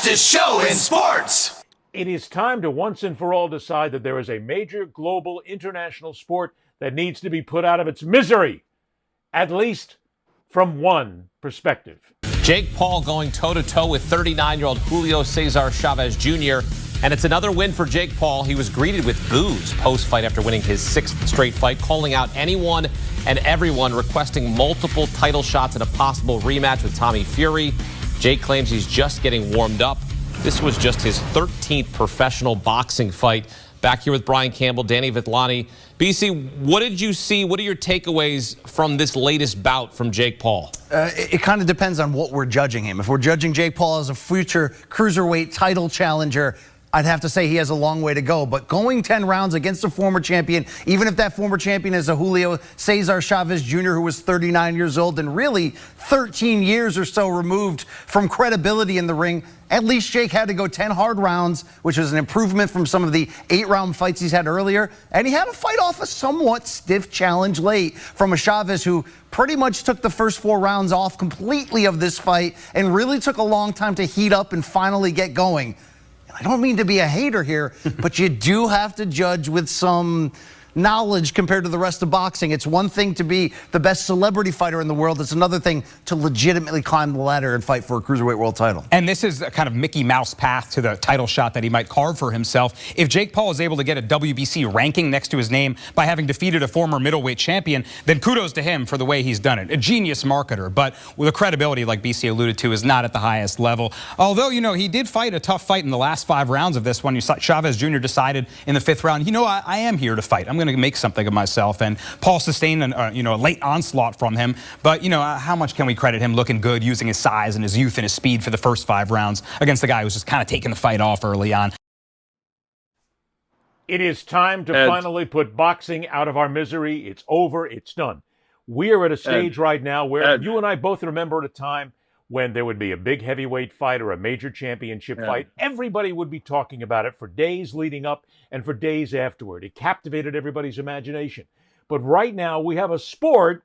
fastest show in sports. It is time to once and for all decide that there is a major global international sport that needs to be put out of its misery, at least from one perspective. Jake Paul going toe-to-toe with 39-year-old Julio Cesar Chavez Jr., and it's another win for Jake Paul. He was greeted with boos post-fight after winning his 6th straight fight, calling out anyone and everyone requesting multiple title shots in a possible rematch with Tommy Fury. Jake claims he's just getting warmed up. This was just his 13th professional boxing fight. Back here with Brian Campbell, Danny Vitlani. BC, what did you see? What are your takeaways from this latest bout from Jake Paul? It kind of depends on what we're judging him. If we're judging Jake Paul as a future cruiserweight title challenger, I'd have to say he has a long way to go. But going 10 rounds against a former champion, even if that former champion is a Julio Cesar Chavez Jr. who was 39 years old and really 13 years or so removed from credibility in the ring, at least Jake had to go 10 hard rounds, which was an improvement from some of the 8-round fights he's had earlier. And he had to fight off a somewhat stiff challenge late from a Chavez who pretty much took the first 4 rounds off completely of this fight and really took a long time to heat up and finally get going. I don't mean to be a hater here, but you do have to judge with some knowledge compared to the rest of boxing. It's one thing to be the best celebrity fighter in the world. It's another thing to legitimately climb the ladder and fight for a cruiserweight world title. And this is a kind of Mickey Mouse path to the title shot that he might carve for himself. If Jake Paul is able to get a WBC ranking next to his name by having defeated a former middleweight champion, then kudos to him for the way he's done it. A genius marketer, but with the credibility, like BC alluded to, is not at the highest level. Although, you know, he did fight a tough fight in the last 5 rounds of this one. You saw Chavez Jr. decided in the 5th round, you know, I am here to fight. I'm going to make something of myself. And Paul sustained a late onslaught from him. But, you know, how much can we credit him looking good, using his size and his youth and his speed for the first 5 rounds against the guy who's just kind of taking the fight off early on? It is time to finally put boxing out of our misery. It's over. It's done. We are at a stage right now where you and I both remember at a time when there would be a big heavyweight fight or a major championship fight. Everybody would be talking about it for days leading up and for days afterward. It captivated everybody's imagination. But right now we have a sport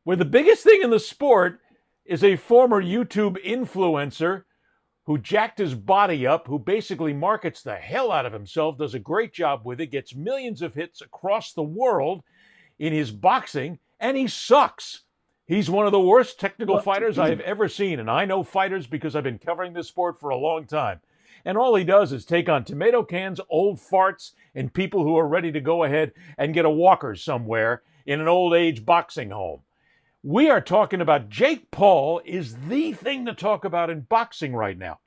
where the biggest thing in the sport is a former YouTube influencer who jacked his body up, who basically markets the hell out of himself, does a great job with it, gets millions of hits across the world in his boxing, and he sucks. He's one of the worst technical fighters I have ever seen, and I know fighters because I've been covering this sport for a long time. And all he does is take on tomato cans, old farts, and people who are ready to go ahead and get a walker somewhere in an old age boxing home. We are talking about Jake Paul is the thing to talk about in boxing right now.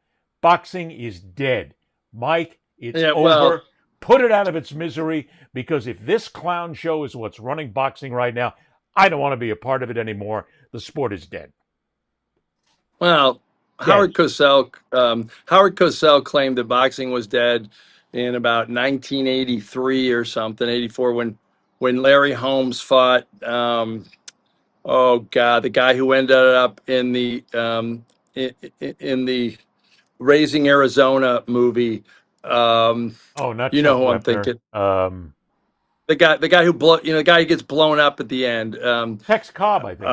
Boxing is dead. Mike, it's over. Put it out of its misery, because if this clown show is what's running boxing right now, I don't want to be a part of it anymore. The sport is dead. Well, Howard Cosell claimed that boxing was dead in about 1983 or something, 84, when Larry Holmes fought. The guy who ended up in the Raising Arizona movie. Not you know who I'm thinking. The guy who gets blown up at the end. Tex Cobb, I think.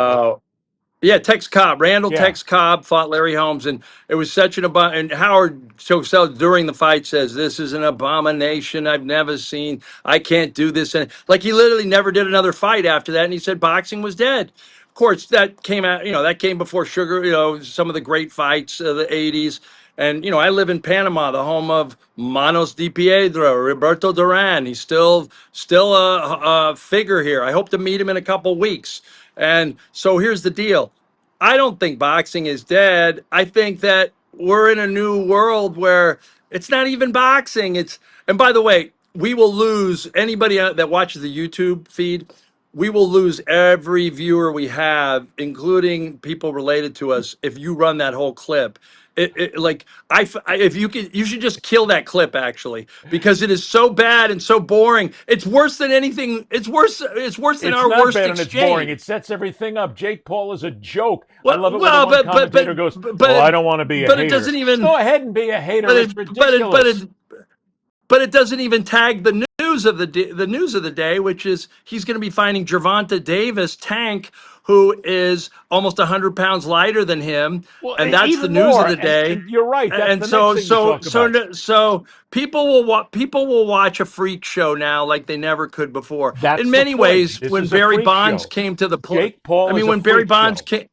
Tex Cobb. Tex Cobb fought Larry Holmes, and it was such an and Howard Cosell during the fight says, "This is an abomination I've never seen. I can't do this." And like, he literally never did another fight after that, and he said boxing was dead. Of course, that came out. That came before Sugar. Some of the great fights of the '80s. And, I live in Panama, the home of Manos Di Piedra, Roberto Duran. He's still a figure here. I hope to meet him in a couple weeks. And so here's the deal. I don't think boxing is dead. I think that we're in a new world where it's not even boxing. And by the way, we will lose anybody that watches the YouTube feed. We will lose every viewer we have, including people related to us, if you run that whole clip. If you should just kill that clip, actually, because it is so bad and so boring. It's worse than anything. It's worse than our worst exchange. It's boring. It sets everything up. Jake Paul is a joke. I love it when one commentator goes, I don't want to be a hater. But it doesn't even go ahead and be a hater. It's ridiculous. But it doesn't even tag the news of the day, which is he's going to be fighting Gervonta Davis, Tank, who is almost 100 pounds lighter than him, Well, and that's the even news of more. the day. And you're right. That's And the next so, thing to so, talk about. so people will watch a freak show now like they never could before. That's In the many point. ways, This when is a Barry freak Bonds show. came to the Jake Paul is a when Barry freak Bonds show. came,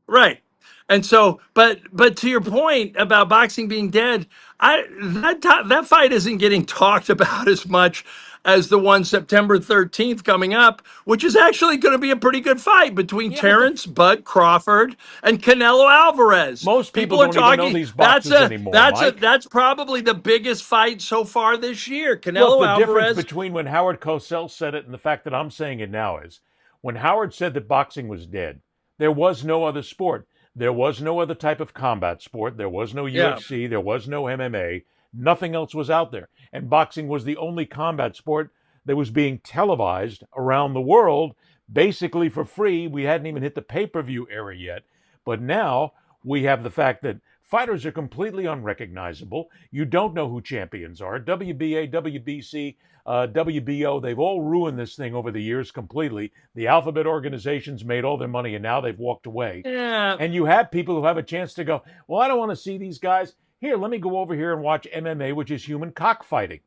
right. And so, but to your point about boxing being dead, that fight isn't getting talked about as much as the one September 13th coming up, which is actually going to be a pretty good fight between Yeah, but Terrence Bud Crawford and Canelo Alvarez. most people People are don't even know talking these boxers anymore, Mike. that's probably the biggest fight so far this year. Look, Canelo the difference Alvarez. between when Howard Cosell said it and the fact that I'm saying it now is when Howard said that boxing was dead, there was no other sport. There was no other type of combat sport. There was no Yeah. UFC. There was no MMA. Nothing else was out there. And boxing was the only combat sport that was being televised around the world, basically for free. We hadn't even hit the pay-per-view era yet. But now we have the fact that fighters are completely unrecognizable. You don't know who champions are. WBA, WBC, WBO, they've all ruined this thing over the years completely. The alphabet organizations made all their money and now they've walked away. Yeah. And you have people who have a chance to go, well, I don't want to see these guys. Here, let me go over here and watch MMA, which is human cockfighting.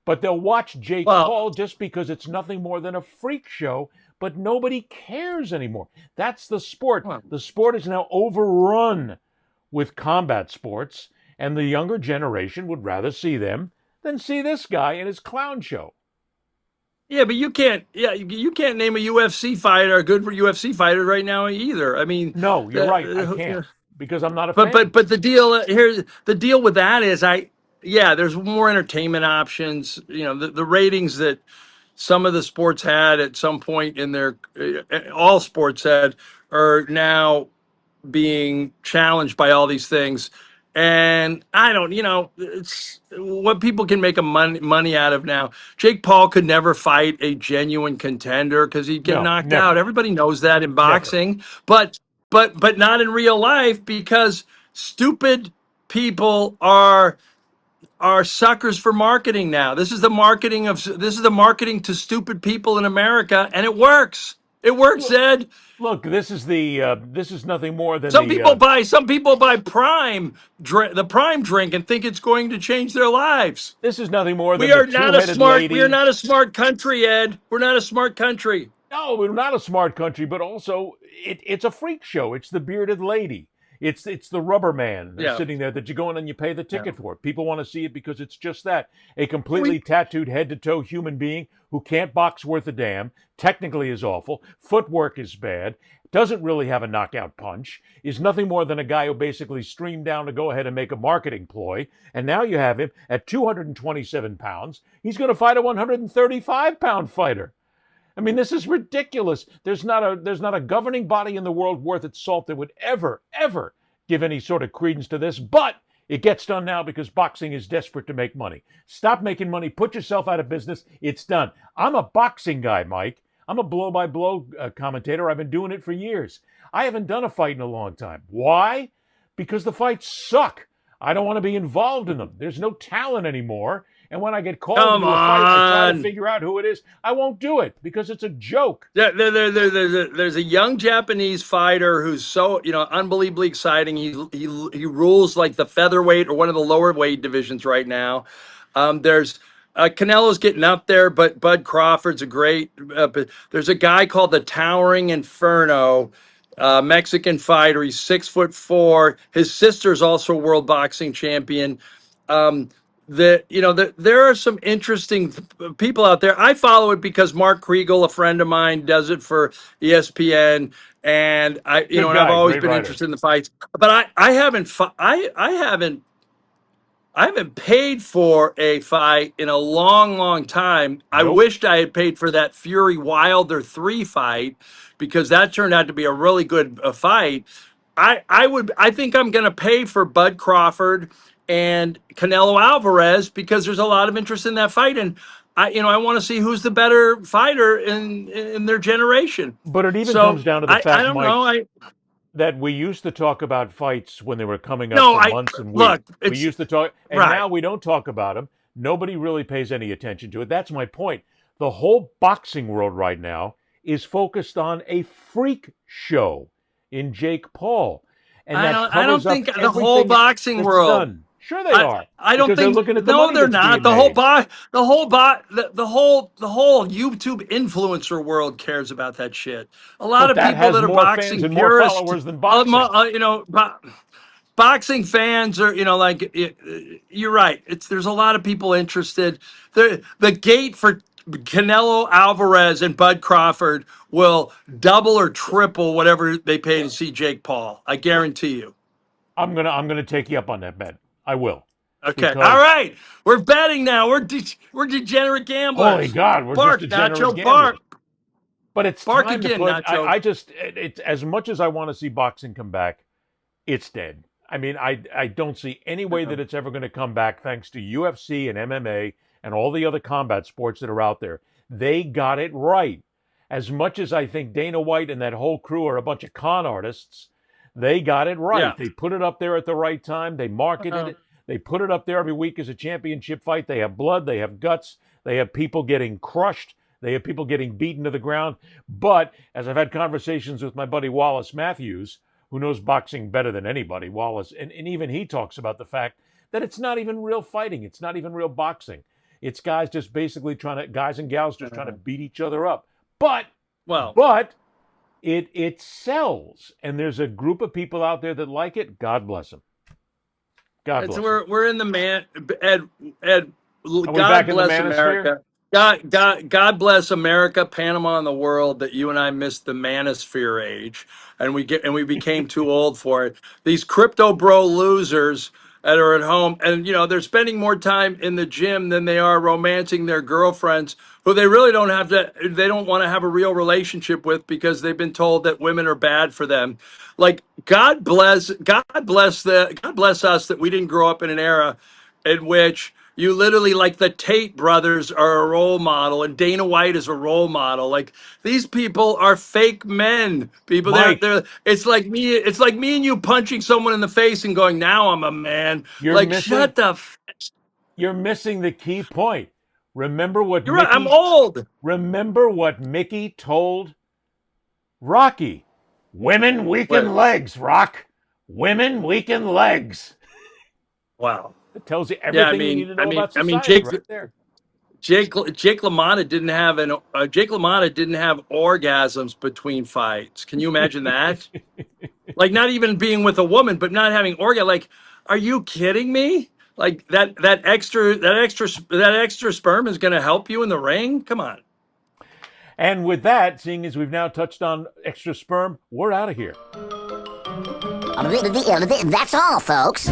But they'll watch Jake Paul just because it's nothing more than a freak show, but nobody cares anymore. That's the sport. The sport is now overrun with combat sports, and the younger generation would rather see them than see this guy in his clown show. Yeah, but you can't. Yeah, you can't name a UFC fighter, a good UFC fighter right now either. I mean, No, you're right. I can't because I'm not a but fan. but the deal here, the deal with that is, there's more entertainment options. You know, the ratings that some of the sports had at some point in their, all sports had, are now being challenged by all these things. And I don't, it's what people can make money out of now. Jake Paul could never fight a genuine contender because he'd get No, knocked never. out. Everybody knows that in boxing, but not in real life because stupid people are suckers for marketing now. This is the marketing to stupid people in America, and it works. It works, Ed. Look, this is nothing more than Some people buy the Prime drink and think it's going to change their lives. This is nothing more than We are the not a two-headed smart. lady. We are not a smart country, Ed. We're not a smart country. No, we're not a smart country, but also it's a freak show. It's the bearded lady. It's the rubber man sitting there that you go in and you pay the ticket for. People want to see it because it's just that. A completely tattooed head-to-toe human being who can't box worth a damn, technically is awful, footwork is bad, doesn't really have a knockout punch, is nothing more than a guy who basically streamed down to go ahead and make a marketing ploy. And now you have him at 227 pounds. He's going to fight a 135-pound fighter. I mean, this is ridiculous. There's not a governing body in the world worth its salt that would ever give any sort of credence to this, but it gets done now because boxing is desperate to make money. Stop making money. Put yourself out of business. It's done. I'm a boxing guy, Mike. I'm a blow-by-blow commentator. I've been doing it for years. I haven't done a fight in a long time. Why? Because the fights suck. I don't want to be involved in them. There's no talent anymore. And when I get called into a fight, I try to figure out who it is. I won't do it because it's a joke. There's a young Japanese fighter who's so unbelievably exciting. He rules like the featherweight or one of the lower weight divisions right now. There's Canelo's getting up there, but Bud Crawford's a great. But there's a guy called the Towering Inferno. Mexican fighter. He's 6'4". His sister's also a world boxing champion. There are some interesting people out there. I follow it because Mark Kriegel, a friend of mine, does it for ESPN, and I've always been interested in the fights. But I haven't paid for a fight in a long, long time. Nope. I wished I had paid for that Fury Wilder 3 fight because that turned out to be a really good fight. I think I'm going to pay for Bud Crawford and Canelo Alvarez because there's a lot of interest in that fight, and I want to see who's the better fighter in their generation. But it even comes down to the fact, Mike, that we used to talk about fights when they were coming up for months and weeks. We used to talk, and now we don't talk about them. Nobody really pays any attention to it. That's my point. The whole boxing world right now is focused on a freak show in Jake Paul. And I don't think the whole everything boxing that's world. done. Sure they are. I don't Because they're think. looking at the No, money they're that's not. being made. The whole YouTube influencer world cares about that shit. A lot But of that people has that are more fans boxing and more purists, followers than boxing. boxing fans are, you're right. There's a lot of people interested. The gate for Canelo Alvarez and Bud Crawford will double or triple whatever they pay to see Jake Paul. I guarantee you. I'm gonna take you up on that bet. I will. Okay. Because All right. We're betting now. We're degenerate gamblers. holy God, we're just Bark, degenerate Nacho. gamblers. Bark. But it's Bark time to again, put. Nacho. It's as much as I want to see boxing come back, it's dead. I mean, I don't see any way that it's ever going to come back thanks to UFC and MMA and all the other combat sports that are out there. They got it right. As much as I think Dana White and that whole crew are a bunch of con artists, they got it right. Yeah. They put it up there at the right time. They marketed it. They put it up there every week as a championship fight. They have blood. They have guts. They have people getting crushed. They have people getting beaten to the ground. But as I've had conversations with my buddy Wallace Matthews, who knows boxing better than anybody, Wallace, and even he talks about the fact that it's not even real fighting. It's not even real boxing. It's guys just basically guys and gals just trying to beat each other up. But it sells. And there's a group of people out there that like it. God bless them. God bless them. We're in the man, Ed, God bless America. God bless America, Panama, and the world that you and I missed the manosphere age, and we became too old for it. These crypto bro losers that are at home, and they're spending more time in the gym than they are romancing their girlfriends, who they really don't want to have a real relationship with because they've been told that women are bad for them. Like God bless us that we didn't grow up in an era in which you literally, like, the Tate brothers are a role model and Dana White is a role model. Like, these people are fake men. People, Mike, it's like me and you punching someone in the face and going, now I'm a man. Shut the you're missing the key point. Remember what You're right, I'm old. Remember what Mickey told Rocky. Women weaken legs, Rock. Women weaken legs. Wow. It tells you everything you need to know about society Jake, right there. Jake LaMotta didn't have orgasms between fights. Can you imagine that? Like, not even being with a woman, but not having orgasm. Like, are you kidding me? Like that extra sperm is going to help you in the ring? Come on. And with that, seeing as we've now touched on extra sperm, we're out of here. That's all, folks.